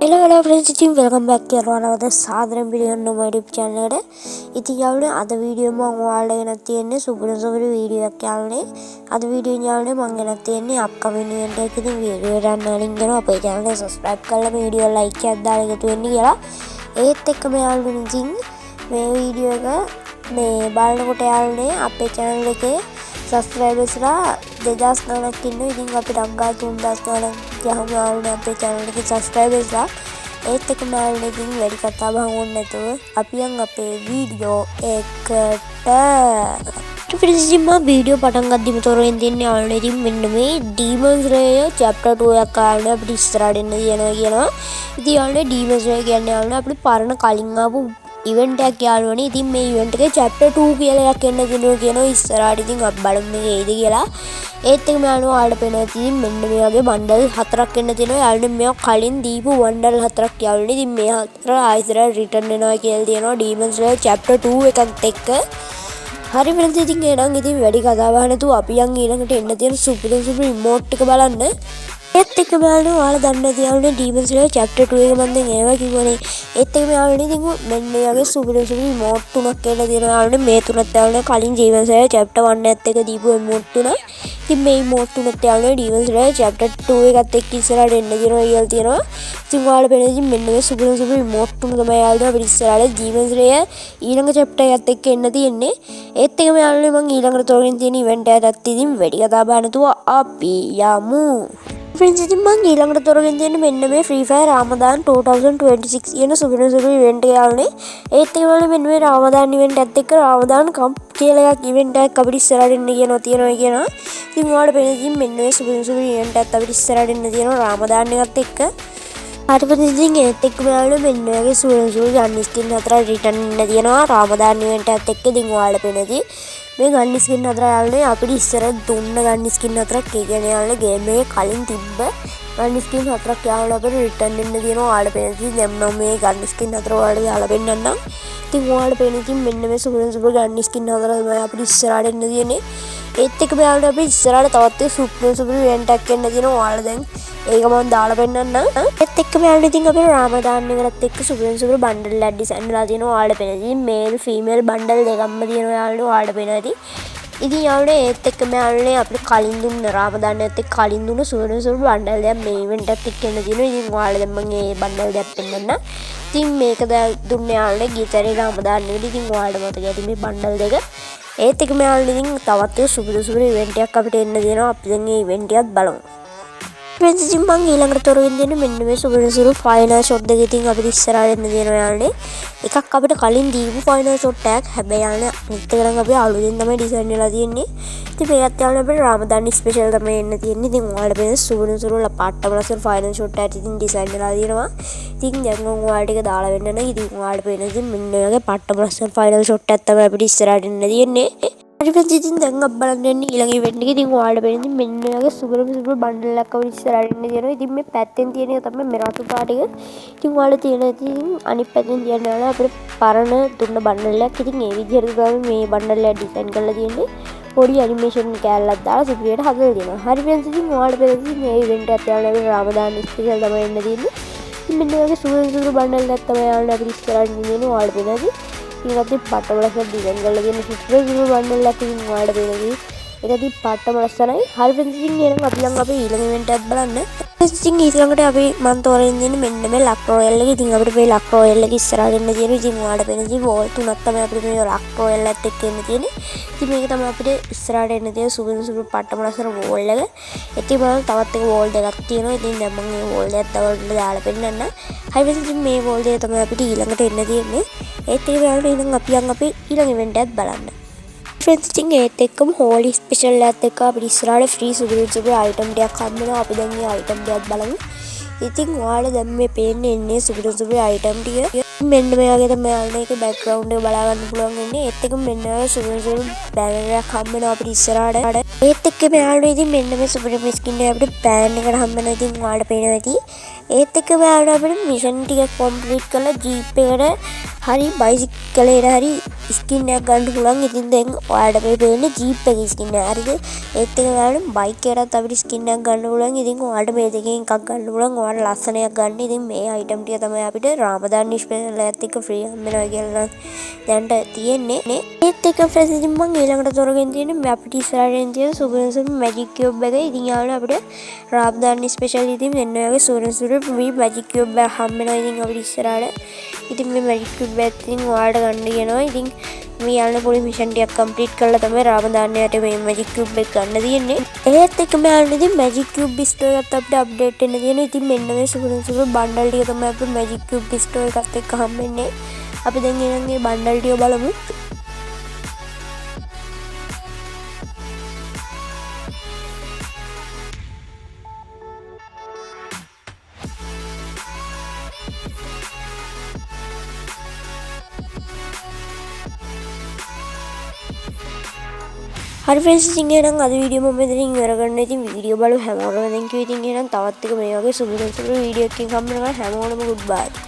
Hello friends, welcome back to another Southern video on my YouTube channel. This is the video of super video the video upcoming video subscribe video like video subscribers ලා 2000 ගණක් ඉන්නවා. ඉතින් අපි ඩංගා 3000 ගණක් යහම ආවනේ අපේ channel එකේ subscribers ලා. ඒත් එක මාල්නේ ඉතින් වැඩි කතා බහ ඕනේ නැතුව අපි යන් අපේ වීඩියෝ එකට. ඉතින් මම වීඩියෝ පටන් ගද්දිම තොරෙන් දෙන්නේ ආවනේ ඉතින් මෙන්න මේ Demon Slayer chapter 2 එකක් ආවනේ අපිට ඉස්සරහට එන්න කියනවා කියනවා. ඉතින් ආවනේ Demon Slayer කියන්නේ ආවනේ අපිට පරණ කලින් ආපු event එකක් යාළුවනේ. ඉතින් මේ event එකේ chapter 2 කියලා එකක් එන්න දෙනවා කියනවා ඉස්සරහට. ඉතින් අපි බලමු මේක එයිද කියලා. ඒත් එක මම ආඩ පේනවා ඉතින් මෙන්න මේ වගේ බණ්ඩල් 4ක් එන්න දෙනවා. යාළුවනේ මේවා කලින් දීපු බණ්ඩල් 4ක් යාළුවනේ. ඉතින් මේ 4 ආයෙත් return වෙනවා කියලා දෙනවා Demon Slayer chapter 2 එකත් එක්ක. හරි friends ඉතින් එහෙනම් ඉතින් වැඩි කතා බහ නැතුව අපි යන් ඊළඟට එන්න තියෙන super emote එක බලන්න. ඒත් එක්ක බලන්න ඔයාලා දන්නේ තියාගෙන Demon Slayer chapter 2 එක මම දැන් ඒවා කිව්වනේ. ඒත් එක්ක මෙයාගෙන ඉතින් මෙන්න මේ වගේ super emote තුනක් කියලා දෙනවා. යාළුවනේ මේ තුනත් යාළුවනේ කලින් Demon Slayer chapter 1 එකත් එක්ක දීපු emote තුන. ඉතින් මේ emote තුනත් යාළුවනේ Demon Slayer chapter 2 එකත් එක්ක ඉස්සරහට එන්න දෙනවා කියලා තියෙනවා. ඉතින් ඔයාලා බලන්න ඉතින් මෙන්න මේ super emote තුන තමයි යාළුවනේ අපිට ඉස්සරහට Demon Slayer ඊළඟ chapter එකත් එක්ක එන්න තියෙන්නේ. ඒත් එක්ක යාළුවනේ මම ඊළඟට තෝරගෙන තියෙන event එකටත් ඉතින් වැඩි කතා බහ නැතුව අපි යමු. Friends ඉතින් මම ඊළඟට තොරගෙන තියෙන්නේ මෙන්න මේ Free Fire Ramadan 2026 කියන සුබින event එක යාළුවනේ. ඒත් ඒ වගේ මෙන්න මේ Ramadan event එකත් එක්ක Ramadan Camp කියලා එකක් event එකක් අපිට ඉස්සරහට එන්න කියනවා කියනවා. ඉතින් ඔයාලට පේන ඉතින් මෙන්න මේ සුබින event එකත් අපිට ඉස්සරහට එන්න තියෙනවා Ramadan එකත් එක්ක. හරිපද ඉතින් ඒත් එක්ක යාළුවනේ මෙන්න මේ සුබින gun skin 4 return එන්න තියෙනවා Ramadan event එකත් එක්ක. ඉතින් ඔයාලට පේන ඉතින් මේ ගන්න ස්කින් හතර යාළුවනේ අපිට ඉස්සර දුන්න ගන්න ස්කින් හතරක් ඒ කියන්නේ යාළුවනේ ගේම් එකේ කලින් තිබ්බ ගන්න ස්කින් හතරක් යාළුවනේ අපිට රිටර්න් දෙන්න තියෙනවා. ඔයාලට පේන ඉතින් දැන් මම මේ ගන්න ස්කින් හතර ඔයාලට යාළුවා පෙන්නන්නම්. ඉතින් ඔයාලට පේන ඉතින් මෙන්න මේ සුපර් ගන්න ස්කින් හතර තමයි අපිට ඉස්සරහට එන්න තියෙන්නේ. ඒත් එක්ක යාළුවනේ අපි ඉස්සරහට තවත් සුපර් ඉවෙන්ට් එකක් එන්න තියෙනවා. ඔයාලා දැන් ඒක මම දාලා පෙන්නන්නම්. ඒත් එක්ක යාළුවනේ ඉතින් අපේ රාමදාන් එකලත් එක්ක සුපර් බණ්ඩල් එකක් ඩිසයින් වෙලා තියෙනවා. ඔයාලට පේන ඉතින් මේල් ෆීමේල් බණ්ඩල් දෙකක්ම තියෙනවා යාළුවනේ. ඔයාලට පේනවා ඉතින් ඉතින් යාළුවනේ ඒත් එක්ක යාළුවනේ අපිට කලින් දුන්න රාමදාන් එකත් එක්ක කලින් දුන්න සුපර් බණ්ඩල් දෙයක් මේ ඉවෙන්ට් එකත් එක්ක එන්න තියෙනවා. ඉතින් ඔයාලා දැන් මම මේ බණ්ඩල් දෙයක් පෙන්නන්නම්. ඉතින් මේක දුන්නේ යාළුවනේ ගීතරේ රාමදාන් එකේ. ඉතින් ඔයාලට මතක ඇති මේ බණ්ඩල් දෙක. ඒත් එක්ක යාළුවනේ ඉතින් තවත් සුපර් ඉවෙන්ට් එකක් අපිට එන්න දෙනවා. අපි දැන් මේ ඉවෙන්ට් එකත් බලමු. Friends ඉතින් මම ඊළඟට තොරගෙන දෙන්නේ මෙන්න මේ සුපර් ෆයිනල් ෂොට් දෙක ඉතින් අපිට ඉස්සරහට එන්න දෙනවා යාළුවනේ. එකක් අපිට කලින් දීපු ෆයිනල් ෂොට් එකක්. හැබැයි යාළුවනේ අනිත් එක නම් අපි අලුතෙන් තමයි ඩිසයින් වෙලා තියෙන්නේ. ඉතින් මේකත් යාළුවනේ අපිට රාමදාන් ස්පෙෂල් තමයි එන්න තියෙන්නේ. ඉතින් ඔයාලට මේ සුපර් පාට්ටම ලස්සන ෆයිනල් ෂොට් එකක් ඉතින් ඩිසයින් වෙලා තියෙනවා. ඉතින් දැන් මම ඔයාලට ඒක දාලා වෙන්න නම් ඉතින් ඔයාලට පේන ඉතින් මෙන්න මේ වගේ පාට්ටම ලස්සන ෆයිනල් ෂොට් එකක් තමයි අපිට ඉස්සරහට එන්න තියෙන්නේ. ඉතින් දැන් අපි බලන්න යන්නේ ඊළඟ ඉවෙන්ට් එකේ. ඉතින් ඔයාලට පේන ඉතින් මෙන්න වගේ සුපර් බණ්ඩල් එකක් අපිට ඉස්සරහින් ඉන්න තියෙනවා. ඉතින් මේ පැත්තෙන් තියෙන එක තමයි මේ රතු පාට එක. ඉතින් ඔයාලට තියෙන ඉතින් අනිත් පැත්තෙන් තියෙන යාළුවා අපිට පරණ දුන්න බණ්ඩල් එකක්. ඉතින් ඒ විදිහට තමයි මේ බණ්ඩල් එක ඩිසයින් කරලා තියෙන්නේ. පොඩි ඇනිමේෂන් කෑල්ලක් දාලා සුපිරියට හදලා දෙනවා. හරි friends ඉතින් ඔයාලට පේන ඉතින් මේ ඉවෙන්ට් එකත් යාළුවා රාමදාන් ස්පෙෂල් තමයි එන්න තියෙන්නේ. ඉතින් මෙන්න වගේ සුපර් බණ්ඩල් එකක් තමයි යාළුවා අපිට ඉස්සරහින් ඉන්නේ. ඔයාලට පේනද ඉතින් අපි පාටම ලස්සන ඩිසයින් කරලා තියෙන සුපර් බණ්ඩල් එකක් ඉතින් ඔයාලට පේනදී ඒක ඉතින් පාටම ලස්සනයි. හරි friends ඉතින් එහෙනම් අපි ළඟ අපේ ඊළඟ ඉවෙන්ට් එකක් බලන්න. ඉතින් ඊළඟට අපි මම තෝරගෙන ඉන්නේ මෙන්න මේ ලක් රොයල් එක. ඉතින් අපිට මේ ලක් රොයල් එක ඉස්සරහට එන්න තියෙනවා. ඉතින් ඔයාලට පේන ඉතින් වෝල් තුනක් තමයි අපිට මේ ලක් රොයල් එකත් එක්ක එන්න තියෙන්නේ. ඉතින් මේක තමයි අපිට ඉස්සරහට එන්න තියෙන සුපර් පාටම ලස්සන වෝල් එක. ඉතින් බලන්න තවත් එක වෝල් දෙකක් තියෙනවා. ඉතින් දැන් මම මේ වෝල් දෙකක් තවන්න දාලා පෙන්නන්න. හරි friends ඉතින් මේ වෝල් දෙක තමයි අපිට ඊළඟට එන්න තියෙන්නේ. ඒත් ඒ වගේම ඉතින් අපි යන් අපේ ඊළඟ ඉවෙන්ට් එකත් බලන්න. Friends ඉතින් ඒත් එක්කම හෝලි ස්පෙෂල් එකත් එක්ක අපිට ඉස්සරහට ෆ්‍රී සුපර් අයිටම් ටිකක් හම්බ වෙනවා. අපි දැන් මේ අයිටම් ටිකක් බලමු. ඉතින් ඔයාලා දැන් මේ පේන්නේ එන්නේ සුපර් අයිටම් ටික. මෙන්න මේ වගේ තමයි යාළුවනේ ඒකේ බෑග්ග්‍රවුන්ඩ් එක බලා ගන්න පුළුවන් වෙන්නේ. ඒත් එක්කම මෙන්න මේ සුපර් බෑනර් එකක් හම්බ වෙනවා අපිට ඉස්සරහට. ඒත් එක්කම යාළුවනේ ඉතින් මෙන්න මේ සුපර් ස්කින් එක අපිට පෑන් එකකට හම්බ වෙනවා. ඉතින් ඔයාලට පේනවා ඇති. ඒත් එක්කම යාළුවනේ අපිට මිෂන් ටිකක් කම්ප්ලීට් කරලා ජීප් එකට හරි බයිසිකලයට හරි ස්කින් එකක් ගන්න පුළුවන්. ඉතින් දැන් ඔයාලට මේ පේන්නේ ජීප් එකේ ස්කින් එක. හරිද? ඒත් එක ගාන බයික් එකටත් අපිට ස්කින් එකක් ගන්න පුළුවන්. ඉතින් ඔයාලට මේ දෙකෙන් එකක් ගන්න පුළුවන්. ඔයාලට ලස්සනයක් ගන්න. ඉතින් මේ අයිටම් ටික තමයි අපිට රාමදාන් ස්පෙෂල් එකත් එක්ක ෆ්‍රී හම්බෙනවා කියලා දැන්ට තියෙන්නේ. ඒත් එක ෆ්‍රෙන්ඩ්ස් ඉතින් මම ඊළඟට තොරගෙන තියෙන්නේ මේ අපිට ඉස්සරහින් තියෙන සුපර් මැජික් කියුබ් එක. ඉතින් යාළුවා අපිට රාමදාන් ස්පෙෂල් ඉතින් මෙන්න ඔයගේ සුපර් ෆ්‍රී මැජික් කියුබ් එක හම්බෙනවා. ඉතින් අපිට ඉස්සරහට ඉතින් මේ මැජික් කියුබ් එක ඉතින් ඔයාලට ගන්න කියනවා. ඉතින් මේ යාළුවා පොඩි මිෂන් ටිකක් කම්ප්ලීට් කරලා තමයි රාමදාන්යට මේ මැජික් කියුබ් එක ගන්න තියෙන්නේ. ඒත් එක්කම යාළුවා ඉතින් මැජික් කියුබ් ස්ටෝර් එකත් අපිට අප්ඩේට් වෙන්න තියෙනවා. ඉතින් මෙන්න මේ සුපර් බණ්ඩල් ටික තමයි අපිට මැජික් කියුබ් ස්ටෝර් එකත් එක්ක හම්බෙන්නේ. අපි දැන් ඊළඟ මේ බණ්ඩල් ටික බලමු. හරි ෆ්‍රෙන්ඩ්ස් ඉතින් එහෙනම් අද වීඩියෝ මම මෙතනින් ඉවර කරන්න. ඉතින් වීඩියෝ බලමු හැමෝටම thank you. ඉතින් එහෙනම් තවත් එක මේ වගේ සුපර් වීඩියෝ එකකින් හම්බ වෙනවා. හැමෝටම goodbye.